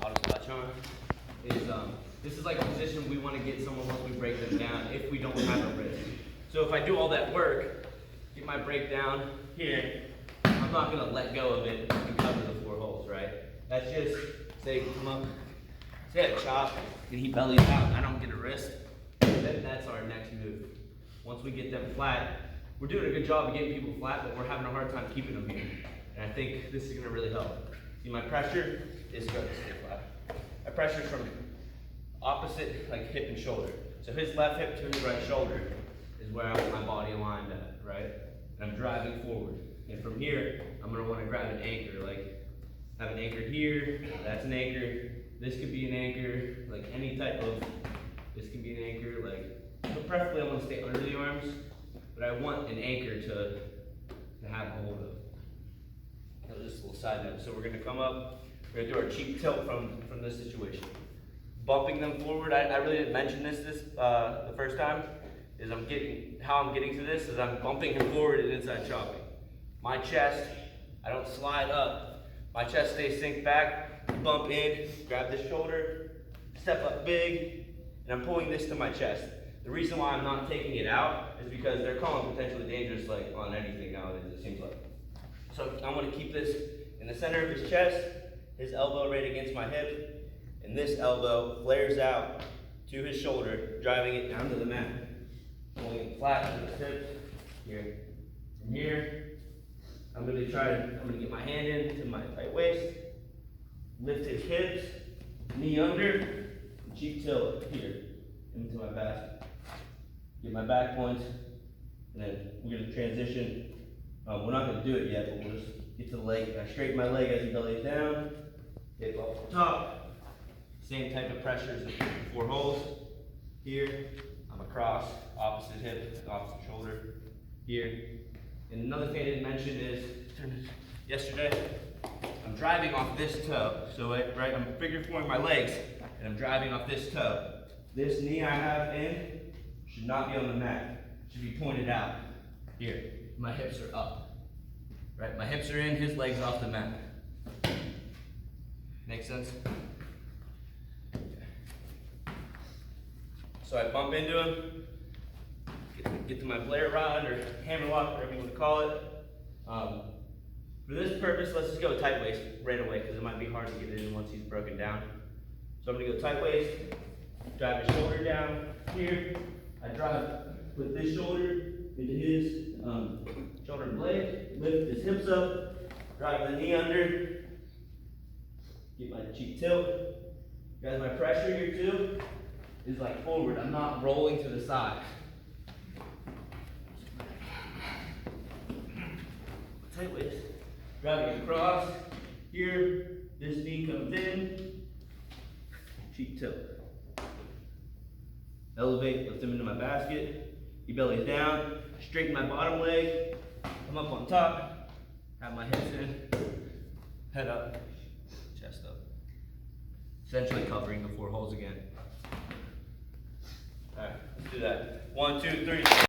auto clutch on, is this is like a position we want to get someone once we break them down if we don't have a wrist. So if I do all that work, get my break down here, I'm not going to let go of it and cover the 4 holes, right? That's just, say, come up, say a chop, and he bellies out, I don't get a wrist, then that's our next move. Once we get them flat, we're doing a good job of getting people flat, but we're having a hard time keeping them here. And I think this is going to really help. See, my pressure is going to stay flat. My pressure is from opposite, like hip and shoulder. So his left hip to his right shoulder is where I want my body aligned at, right? And I'm driving forward. And from here, I'm going to want to grab an anchor, like have an anchor here, that's an anchor, this could be an anchor, like any type of, this can be an anchor, like, but preferably I want to stay under the arms, but I want an anchor to have a hold of. Now, just a little side note. So we're going to come up, we're going to do our cheek tilt from this situation. Bumping them forward, I really didn't mention this the first time, is how I'm getting to this is I'm bumping him forward and inside chopping. My chest, I don't slide up. My chest stays synced back, bump in, grab this shoulder, step up big, and I'm pulling this to my chest. The reason why I'm not taking it out is because they're calling potentially dangerous like on anything nowadays, it seems like. So I want to keep this in the center of his chest, his elbow right against my hip, and this elbow flares out to his shoulder, driving it down to the mat. Pulling it flat to his hip, here. From here, I'm going to get my hand into my tight waist, lift his hips, knee under, cheek tilt here, into my basket. Get my back points, and then we're going to transition. We're not going to do it yet, but we'll just get to the leg. I straighten my leg as he bellies down, hip off the top. Same type of pressure as the 4 holes. Here, I'm across, opposite hip, opposite shoulder. Here. And another thing I didn't mention is, yesterday, I'm driving off this toe. So right, I'm figure 4ing my legs, and I'm driving off this toe. This knee I have in should not be on the mat. It should be pointed out. Here, my hips are up. Right, my hips are in, his legs off the mat. Make sense? So I bump into him, get to my Blair Ride or hammer lock, whatever you want to call it. For this purpose, let's just go tight waist right away because it might be hard to get it in once he's broken down. So I'm going to go tight waist, drive his shoulder down here. I put this shoulder into his shoulder blade, lift his hips up, drive the knee under, get my cheek tilt. Guys, my pressure here too is like forward. I'm not rolling to the side. Tight waist. Driving across. Here, this knee comes in. Cheek tilt. Elevate, lift him into my basket. He bellies down. Straighten my bottom leg. Come up on top. Have my hips in. Head up. Chest up. Essentially covering the 4 holes again. Alright, let's do that. 1, 2, 3.